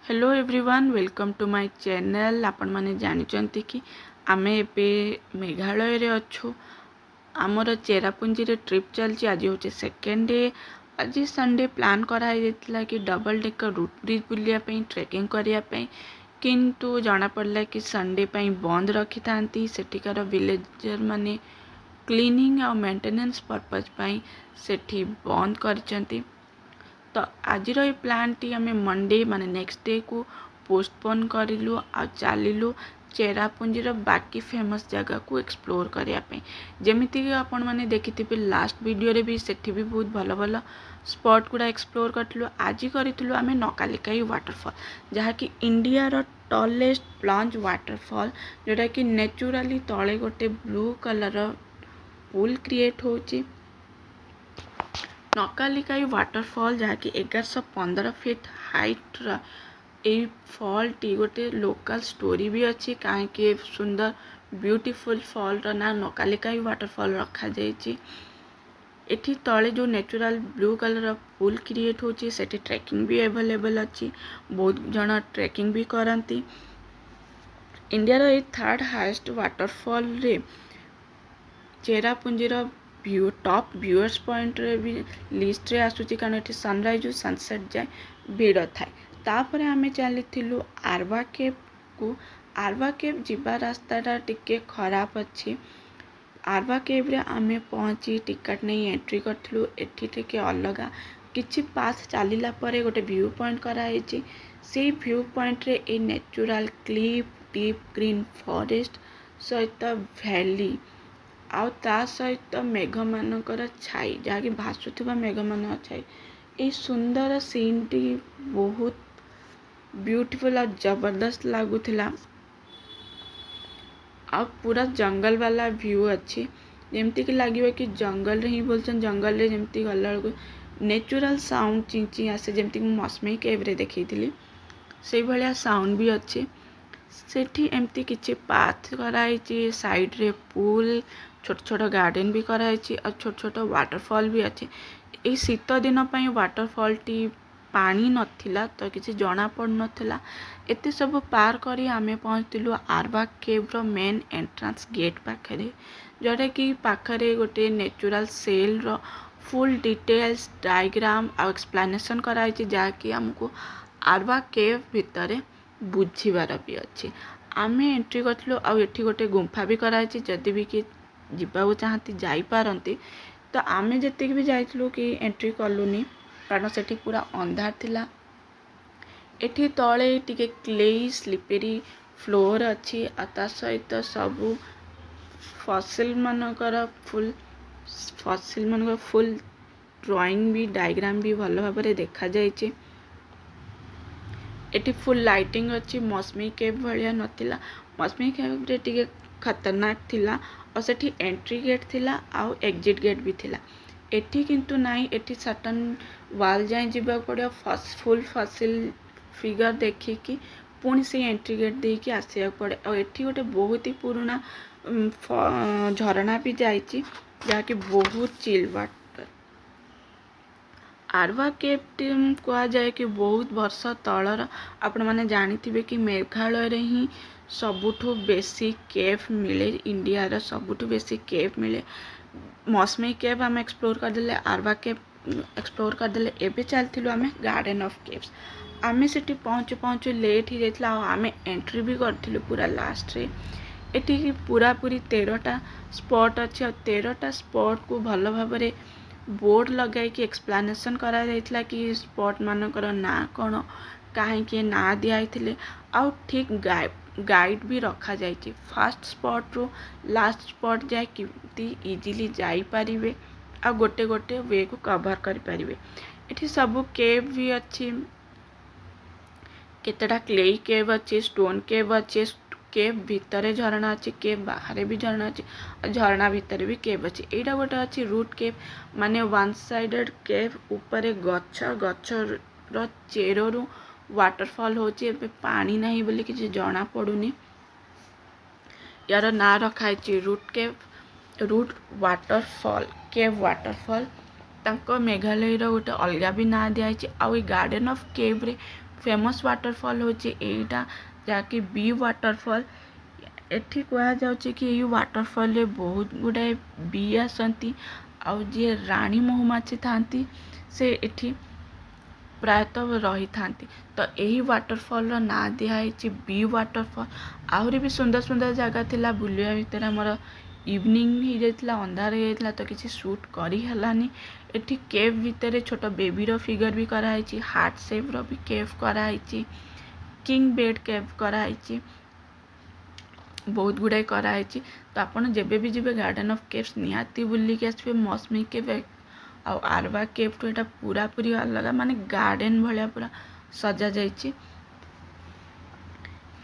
Hello everyone welcome to my channel. आपण माने जानिचंती कि आमे एबे मेघालय रे अच्छु। आमर चेरापुंजी रे ट्रिप चलची। आज होचे सेकेंड डे। आज संडे प्लान करा जाइतिला कि डबल डेकर रूट ब्रिज बुलिया पई ट्रेकिंग करिया पई, किंतु जाना पड़ला कि संडे पई बंद रखी थांती। सेठिकार विलेजर माने क्लीनिंग आ मेंटेनेंस पर्पज पई सेठी बंद करचंती। तो आज प्लान टी आम मंडे माने नेक्स्ट डे को पोस्टपोन करूँ आ चलू चेरापुंजीर बाकी फेमस जगह को एक्सप्लोर करने। जमीती कि आपण मैंने देखी लास्ट वीडियो रे भी सेठी भी बहुत भल भल स्पॉट गुड़ा एक्सप्लोर करूँ। आज करूँ आम नकालिकाई वाटरफॉल, जहाँकि इंडियार टॉलेस्ट प्लंज वाटरफॉल, जोटा कि नेचुराली तले गोटे ब्लू कलर पुल क्रिएट होची। नकालिकाई वाटरफॉल जहाँकि 1115 फीट हाइट फॉल टी गोटे लोकल स्टोरी भी अच्छी। कहीं सुंदर ब्यूटीफुल फॉल ना नकालिकाई वाटरफॉल रखा जाइए। एठी तले जो नेचुरल ब्लू कलर पुल क्रिएट होची, सेठी ट्रेकिंग भी अवेलेबल अच्छी। बहुत जन ट्रेकिंग भी करती। इंडिया रो थर्ड हाईएस्ट वाटरफॉल रे चेरापुंजीर व्यू टॉप व्यूअर्स पॉइंट रे भी लिस्ट रे आसुची, कारण ये सनराइज सनसेट जाए भीड़ थाए। तापर आमे चली आरवा केव को। आरवा केव जीवा रास्ता टिके खराब अच्छी। आरवा केव रे आमे पहुँची टिकट नहीं एंट्री करथिलु। एठी टिके अलगा किछि पास चलिला परे गोटे व्यू पॉइंट कराई। से व्यू पॉइंट रे a natural Cliff deep green forest सहित वैली आउ ता सहित मेघ मानकर छाई, जहाँकि भासुवा मेघ मान छाई। ये सुंदर सीन टी बहुत ब्यूटीफुल और जबरदस्त लगुला। आ पूरा जंगल वाला व्यू अच्छी, जमती कि लगे कि जंगल रे ही बोलछन। जंगल रे जमती गला नेचुरल साउंड चिंची आसे, जमती मौसमी केव रे देखी से भाया साउंड भी अच्छे। सेठी एमती किछि पाथ कराई, साइड रे पुल छोट छोट गार्डन भी कराई और छोट छोट वाटरफॉल भी अच्छे। ये शीत दिन पर वाटरफॉल टी पानी नथिला तो किसी जना पड़ नथिला। एते सब पार करी आमे पहुँचलु आरवा केव रो मेन एंट्रांस गेट पाखरे, जोटा कि पाखरे गोटे natural cell row full details diagram आ एक्सप्लेनेशन कराई, जहाँकि हमको आरवा केव भितर बुझीबार भी अच्छी। आमे एंट्री करथिलु आ एठी गोटे गुंफा भी कराई, जदि भी कि जीवा चाहती जापारती। तो आमे जति भी जाइलु कि एंट्री कलुनी, कारण सेठी पूरा अंधार थिला। एठी तले टिके क्ले स्लिपेरी फ्लोर अच्छी, ता सहित सबू फसिल मानकर फुल ड्राइंग भी डायग्राम भी भल भाव देखा जाइए। एटी फुल लाइटिंग अच्छी। मौसमी केव भाया नथिला। मौसमी केव रे टिके खतरनाक थिला और सेठी एंट्री गेट थिला आउ एग्जिट गेट भी थिला। एठी किंतु नाई, एठी सटन वाल जाए जीवा पड़ो। फुल फसिल फिगर देखिकी पुणी से एंट्री गेट देकी आसिया पड़े। और एठी गोटे बहुत ही पुराना झरना भी जाइए, जहाँकि बहुत चिल वाटर। आरवा केव कह जाए कि बहुत वर्ष तलर। आपण मैंने जानी कि मेघालय रे ही सबुठु बेसी केव मिले। इंडिया रा सबुठु बेसी केव मिले। मौसमी केव आम एक्सप्लोर करदे, आरवा केव एक्सप्लोर करदे। एबे चलथिलु आमे गार्डन ऑफ केव्स। आमे सेठी पहुँचु पहुँचु लेट ही जाइतला। आमे एंट्री भी करथिलु पूरा लास्ट रे। एठी पूरा पूरी 13टा स्पॉट अच्छे और 13टा स्पॉट को भल भाव बोर्ड लगाई कि एक्सप्लेनेशन करा जाइतला कि स्पॉट मानकर ना कौन कहीं ना दिखाई आउ ठीक गाइड भी रखा जाइए। फास्ट स्पॉट रू लास्ट स्पॉट जाए कि इजिली जाइपारे आ गोटे गोटे वे को कवर करें। ये सब केव भी अच्छी, केतेटा क्ले केव अच्छी, स्टोन केव अच्छी। केव भितर झरणा अच्छी, केव बाहर भी झरणा अच्छी, झरणा भितर भी केव अच्छी। एटा गोटे अच्छी रूट केव, माने वन साइडेड केव ऊपर गचर चेरु वाटरफॉल होची। एबे पानी नहीं बोली किसी जना पड़ुनी। यार ना रखाई रूट केव, रूट वाटरफॉल, केव वाटरफॉल। तांको मेघालय रो गोटे अलगा भी ना दिखाई। आउ गार्डन ऑफ केव रे फेमस वाटरफॉल होची एटा जाकि बी वाटरफॉल। एठी कहा जाउची कि ये वाटरफॉल रे बहुत गुड़ाए बी आसती आउ जी रानी महुमाछी थांती से एठी प्रायतः रही थांती। तो यही वाटरफॉल रो ना दिखाई बी वाटरफॉल। आहरी भी सुंदर सुंदर जगह थिला बुलिया भितर हमर इवनिंग ही जाइतला अंधार हो जाइतला तो किसी शूट करी हलानी। एठी केव भितर छोट बेबी रो फिगर भी कराई, हार्ट शेप रो भी केव कराई, किंग बेड केव कराई, बहुत गुड़ाए कराई। तो आपन जेबे भी जिबे गार्डन ऑफ केव्स निहाती बुलिक आसबे मौसमी केव आउ आरवा केव टू एटा पूरा पूरी अलग माने गार्डन भलिया पूरा सजा जाइछि।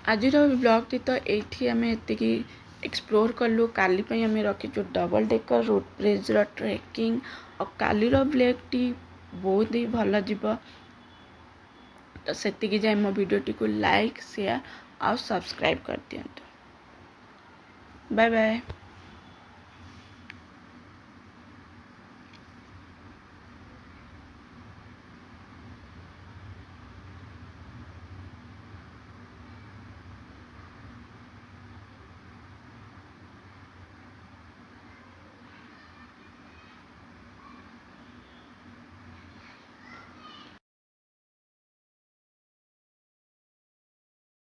आज ब्लॉग टी तो ये आम एति एक्सप्लोर कलु। काली पे आम रखीचु डबल डेकर रोड ब्रिज रो ट्रेकिंग और काली रो ब्लॉग टी बहुत ही भल जीव। तो सेतिकी जाए मो वीडियो टी को लाइक शेयर और सब्सक्राइब कर दियंतु। Bye bye.